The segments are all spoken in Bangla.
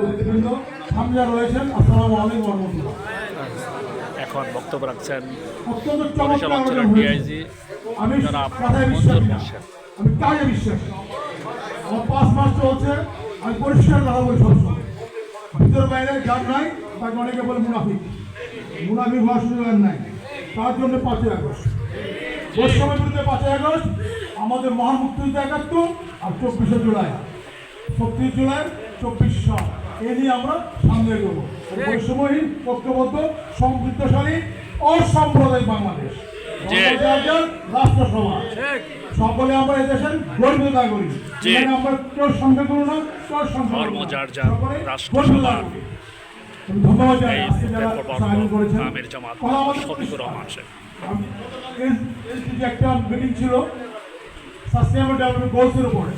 প্রতিবৃন্দ সামনে রয়েছেন। আসসালামু আলাইকুম ওয়া রাহমাতুল্লাহ। এখন বক্তব্য রাখছেন অত্যন্ত বরিশাল চমৎকার অঞ্চলের আয়োজন হয়েছে। ডিআইজি আমি জনাব কথায় বিশ্বাস না, আমি কাজে বিশ্বাস। আমার 5 মাস চলছে, আমি পরিষ্কার কথা বলি সবসময়, ভিতর বাইরে গান নাই। তাকে অনেকে বলে মুনাফিক, মুনাফিক হওয়ার সুযোগ আর নাই। তার জন্য 5ই আগস্ট, বৈষম্যের বিরুদ্ধে 5ই আগস্ট, আমাদের মহান মুক্তিযুদ্ধ 71 আর 24শে জুলাই, 36 জুলাই 24 সাল, এ নিয়ে আমরা সামনে এগোবো। বৈষম্যহীন, ঐক্যবদ্ধ, সমৃদ্ধশালী, অসাম্প্রদায়িক বাংলাদেশ, রাষ্ট্র সমাজ, সকলে আমরা এদেশের গর্বিত নাগরিক। আমরা কেউ সঙ্গে করবো না, কেউ সঙ্গে ধন্যবাদ জানাই আজকে যারা সাহায্য করেছেন। একটা মিটিং ছিল সাস্টেইনেবল ডেভেলপমেন্ট গোলসের উপরে,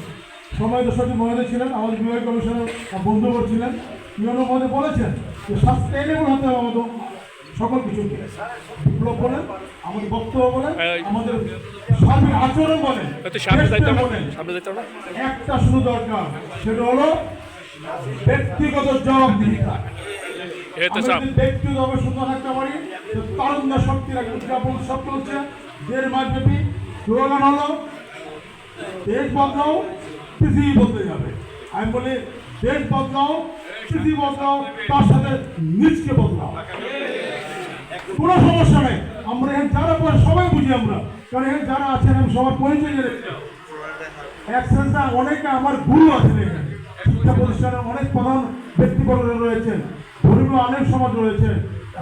সময় দর্শক মহোদয় ছিলেন, আমাদের বিভাগ কমিশনের বন্ধুবর ছিলেন, ইউনো মহোদয় বলেছেন যে সাস্টেইনেবল হতে হবে আমাদের সকল কিছু, বিপ্লব বলেন, আমাদের বক্তব্য বলেন, আমাদের সার্বিক আচরণ বলেন, একটা শুধু দরকার, সেটা হলো ব্যক্তিগত জবাবদিহিতা। ব্যক্তিগতভাবে সুন্দর থাকতে পারি। তারুণ্য শক্তির এক উদযাপন উৎসব চলছে, 1.5 মাস ব্যাপী। স্লোগান হলো দেশ বদলাও, পৃথিবী বদলে যাবে। আমি বলি দেশ বদলাও, পৃথিবী বদলাও, তার সাথে নিজকে বদলাও। কোনো সমস্যা নেই, আমরা এখানে যারা পড়ে সবাই বুঝি আমরা, কারণ এখানে যারা আছেন আমি সবার পরিচয় একসাথে অনেকে আমার গুরু আছেন, এখানে শিক্ষা প্রতিষ্ঠানের অনেক প্রধান ব্যক্তিবর্গ রয়েছেন, ধর্মীয় অনেক সমাজ রয়েছে,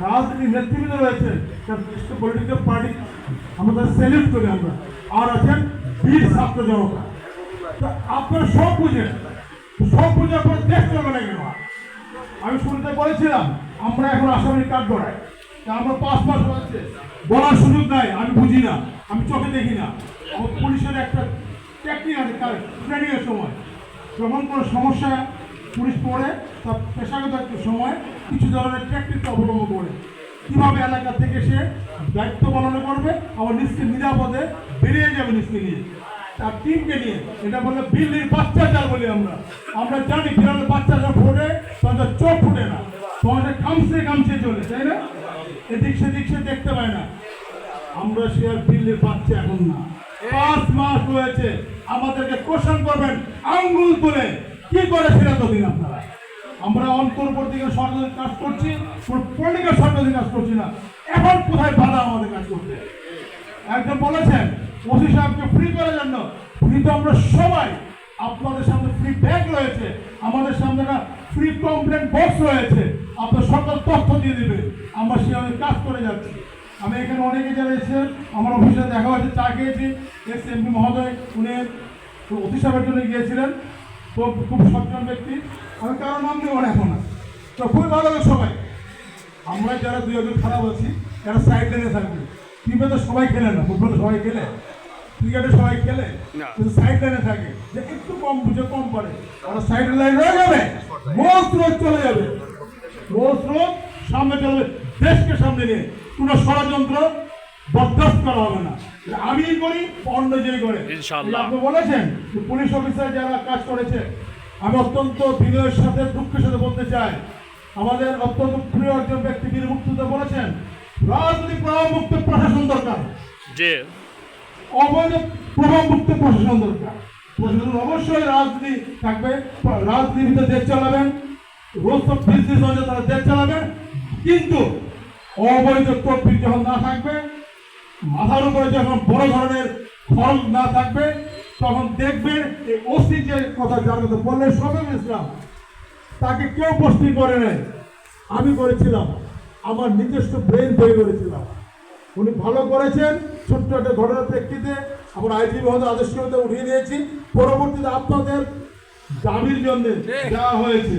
রাজনীতির নেতৃবৃন্দ রয়েছেন, পলিটিক্যাল পার্টি আমাদের সেলিউট করি আমরা, আর আছেন বীর ছাত্র জনতা। আপনারা সব বুঝেন, সব বুঝার পরে দেশ চলবে না কেন? আমি শুরুতে বলেছিলাম আমরা এখন আসামির কাঠ গড়াই, আমরা 5 মাস হচ্ছে, বলার সুযোগ নাই, আমি বুঝি না, আমি চোখে দেখি না। আমার পুলিশের একটা টেকনিক আছে, তার ট্রেনিংয়ের সময় যখন কোনো সমস্যা পুলিশ পড়ে, তার পেশাগত একটা সময় কিছু ধরনের টেকনিক অবলম্বন করে কীভাবে এলাকা থেকে সে দায়িত্ব পালন করবে, আবার নিজকে নিরাপদে বেরিয়ে যাবে নিজকে নিয়ে, তার টিমকে নিয়ে। এটা বললে বিল্লির বাচ্চাচার বলি আমরা। আমরা জানি বিড়ালের বাচ্চাটা ফোটে, তাদের চোখ ফুটে না, তোমাদের কামছে চলে, তাই না? এদিক সেদিক সে দেখতে পায় না। আমরা সে আর বিল্লির বাচ্চা এখন না। 5 মাস হয়েছে, আমাদেরকে কোশ্চেন করবেন আঙ্গুল তুলে, কি করে সেটা তো দিন আপনারা। আমরা অন্তর্বর্তীকে সরকারের কাজ করছি, কোনো পলিটিক্যাল সরকারের কাজ করছি না। এখন কোথায় বাধা আমাদের কাজ করতে? একজন বলেছেন ওসি সাহেবকে ফ্রি করার জন্য, ফ্রি তো আমরা সবাই, আপনাদের সামনে ফ্রি ব্যাগ রয়েছে, আমাদের সামনে ফ্রি কমপ্লেন বক্স রয়েছে, আপনার সকল তথ্য দিয়ে দেবে, আমরা সেভাবে কাজ করে যাচ্ছি। আমি এখানে অনেকে যারা এসেছেন, আমার অফিসে দেখা হয়েছে, চা খেয়েছি, এক্স এমপি মহোদয় উনি ওসি সাহেবের জন্য গিয়েছিলেন, তো খুব সচেতন ব্যক্তি, আমি কারো নাম নেব না এখন, তো খুবই ভালো লাগে সবাই। আমরা যারা 2-1 খারাপ আছি, যারা সাইড লাইনে থাকবে, টিমে তো সবাই খেলে না, ফুটবলে সবাই খেলে, ক্রিকেটে সবাই খেলে, কিন্তু সাইড লাইনে থাকে যে একটু কম বুঝে কম পারে, ওরা সাইড লাইন রয়ে যাবে, মূল স্রোত চলে যাবে, মূল স্রোত সামনে চলবে, দেশকে সামনে নিয়ে কোনো ষড়যন্ত্র বরদাস্ত করা হবে না। আমি করি, অন্য যে করে। আপনি বলেছেন পুলিশ অফিসার যারা কাজ করেছে, আমি অত্যন্ত বিনয়ের সাথে দুঃখের সাথে বলতে চাই, আমাদের অত্যন্ত প্রিয় একজন ব্যক্তি বীর মুক্তিযোদ্ধা বলেছেন রাজনীতি প্রভাবমুক্ত প্রশাসন দরকার, যে অবৈধ প্রভাবমুক্ত প্রশাসন দরকার। প্রশাসন অবশ্যই রাজনীতি থাকবে, রাজনীতির ভিতরে দেশ চালাবেন, রোজ অফ বিজনেস হয়ে তারা দেশ চালাবেন, কিন্তু অবৈধ তদবির যখন না থাকবে, মাথার উপরে যখন বড় ধরনের খরচ না থাকবে, তখন দেখবেন এই ওসি যে কথা যার কথা বললেন শফিক ইসলাম, তাকে কেউ পোস্টিং করে নেই, আমি করেছিলাম, আমার নিজস্ব ব্রেন তৈরি করেছিলাম। উনি ভালো করেছেন, ছোট্ট একটা ঘটনার প্রেক্ষিতে আমার আইজি মহোদয় আদেশ করতে উঠিয়ে নিয়েছি, পরবর্তীতে আপনাদের দাবির জন্য দেওয়া হয়েছে।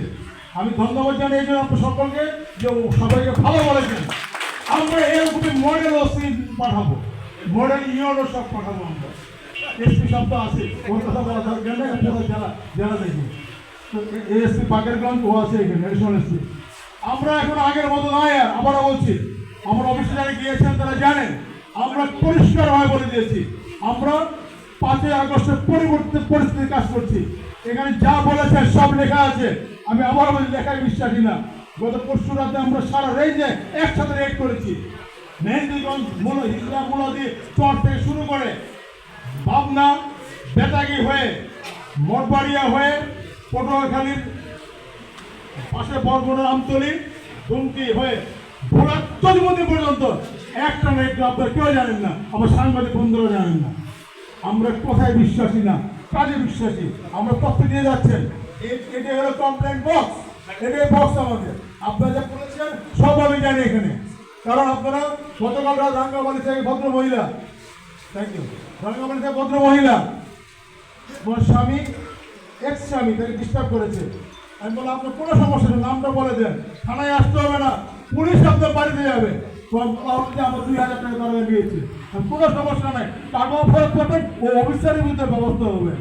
আমি ধন্যবাদ জানাই এই জন্য আপনার সকলকে, যে সবাইকে ভালো বলেছেন। আমরা এরকম মডেল ওসি পাঠাবো, মডেল ইউনো সব পাঠাবো, আমরা এসপি সব তো আছে, ওর কথা বলা দরকার নেই, যারা দেখি এসপি পাকেরগঞ্জ ও আছে এখানে ন্যাশনাল এসপি। আমরা এখন আগের মতো নয়, আর আবারও বলছি, আমার অফিসে যারা গিয়েছেন তারা জানেন, আমরা পরিষ্কারভাবে বলে দিয়েছি আমরা 5ই আগস্টের পরিবর্তিত পরিস্থিতি কাজ করছি। এখানে যা বলেছেন সব লেখা আছে। আমি আবার বলি লেখায় বিশ্বাসী না। গত পরশু রাতে আমরা সারা রেঞ্জে একসাথে রেড করেছি। মেহেন্দিগঞ্জ হিজলা মুলাদি চর থেকে শুরু করে পাবনা বেতাগি হয়ে মঠবাড়িয়া হয়ে পটুয়াখালীর পাশে বরগুনা আমতলী দুমকি হয়ে ভোলা চৌধুরী পর্যন্ত একটা না একটু আপনারা কেউ জানেন না, আমার সাংবাদিক বন্ধুরা জানেন না। আমরা কথায় বিশ্বাসী না, কাজে বিশ্বাসী। আমরা তথ্য দিয়ে যাচ্ছেন। এটা হলো কমপ্লেন বক্স, এটাই বক্স আমাদের। আপনারা যা বলেছেন সব আমি জানি এখানে, কারণ আপনারা গতকাল রাত রাঙ্গামালি থেকে ভদ্র মহিলা, থ্যাংক ইউ, রাঙ্গামালি থেকে ভদ্র মহিলা তোমার স্বামী এক্স স্বামী তাকে ডিস্টার্ব করেছে। আমি বললাম আপনার কোনো সমস্যা নেই, নামটা বলে দেন, থানায় আসতে হবে না, পুলিশ আপনার বাড়িতে যাবে। আমরা 2000 টাকা দরকার নিয়েছি, কোনো সমস্যা নাই, টাকাও ফেরত করবেন, ও অফিসারের বিরুদ্ধে ব্যবস্থা হবে।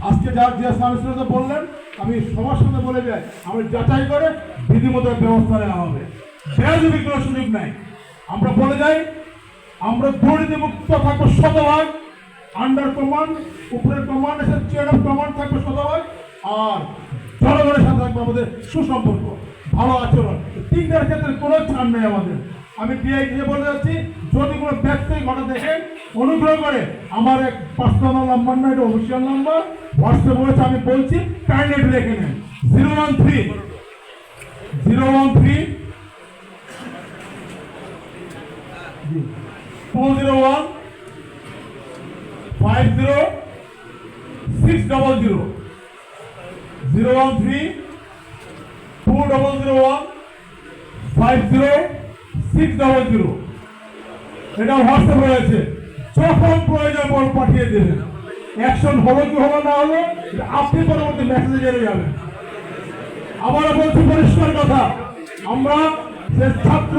আজকে যার যে স্বামী বললেন, আমি সবার সাথে বলে যাই, আমি যাচাই করে বিধিমতো ব্যবস্থা নেওয়া হবে। বেয়াদবির কোনো সুযোগ নাই। আমরা বলে যাই, আমরা দুর্নীতিমুক্ত থাকবো শতভাগ, আন্ডার কমান্ড, উপরের কমান্ড এসে চেয়ার অফ কমান্ড থাকবে শতভাগ, আর জনগণের সাথে থাকবে আমাদের সুসম্পর্ক, ভালো আচরণ। তিনটার ক্ষেত্রে কোনো ছাড় নেই আমাদের। আমি ডিআই দিয়ে বলে যাচ্ছি, যদি কোনো ব্যক্তিগত ঘটনা দেখেন অনুগ্রহ করে আমার এক পার্সোনাল নাম্বার না, এটা অফিসিয়াল নাম্বার, হোয়াটসঅ্যাপ রয়েছে, আমি বলছি কাইন্ডলি রেখে নেন 013 201 50600 013 201 50600 এটা হোয়াটসঅ্যাপ রয়েছে। যখন প্রয়োজন বল পাঠিয়ে দেবেন। অ্যাকশন হলো কি হলো না হলো আপনি পরবর্তী মেসেজে জেনে যাবেন। আবারও বলছি পরিষ্কার কথা, আমরা যে ছাত্র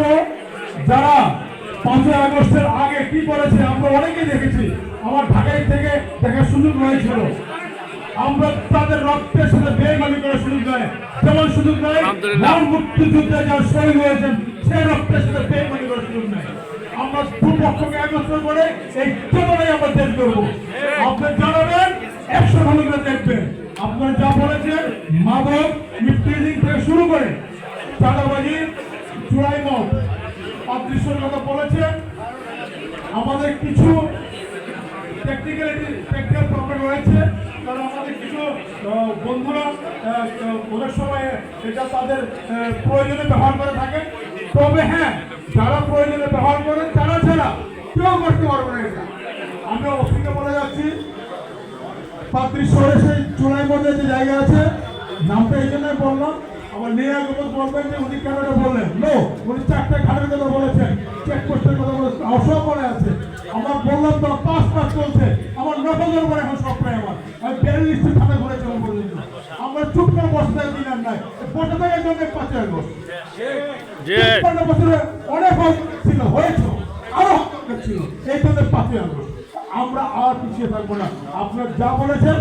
যারা 5ই আগস্টের আগে কি করেছে আমরা অনেকে দেখেছি, আমার ঢাকায় থেকে দেখার সুযোগ হয়েছিল। আমরা তাদের রক্তের সাথে বেইমানি করার সুযোগ নয়, যেমন সুযোগ নয় লাল মুক্তিযুদ্ধে যারা শহীদ হয়েছেন সেই রক্তের সাথে বেইমানি করার সুযোগ নয়। আমরা দুপক্ষকে একত্র করে এই চলনাই আমরা চেঞ্জ করবো। আপনি জানাবেন, অ্যাকশন হলে দেখবেন। আপনারা যা বলেছেন মাদক মিফটিজিং থেকে শুরু করে চাঁদাবাজি চুরাই মদ অদৃশ্যের কথা বলেছেন। আমাদের কিছু টেকনিক্যাল প্রবলেম রয়েছে, কারণ আমাদের কিছু বন্ধুরা ওদের সময় এটা তাদের প্রয়োজনে ব্যবহার করে থাকে। তবে হ্যাঁ, যারা প্রয়োজনে ব্যবহার করেন তারা ছাড়া কেউ করতে পারবে না এটা। আমি অফিসে বলে যাচ্ছি, পাত্রী শহরে সেই চুড়াই মধ্যে যে জায়গা আছে, নামটা এই জন্যই বললাম। আমার নিয়ে গোপন বলবেন যে উনি কেন এটা বললেন, নো, উনি 4টা ঘাটের কথা বলেছেন, চেকপোস্টের কথা বলেছেন, অসব মনে আছে। আমার বললাম তো 5 মাস চলছে, আমার 9,000 পরে এখন সব প্রায় আমার, আমি প্যারালিস্টের খাতা ঘুরেছি আমার পর্যন্ত। আমরা চুপ করে বসে থাকি দিন আর নাই, বসে থাকার জন্য 5 আগস্ট 55 বছরে অনেক ছিল, হয়েছে আরো ছিল, এই জন্য 5 আগস্ট। আমরা আর পিছিয়ে থাকবো না। আপনার যা বলেছেন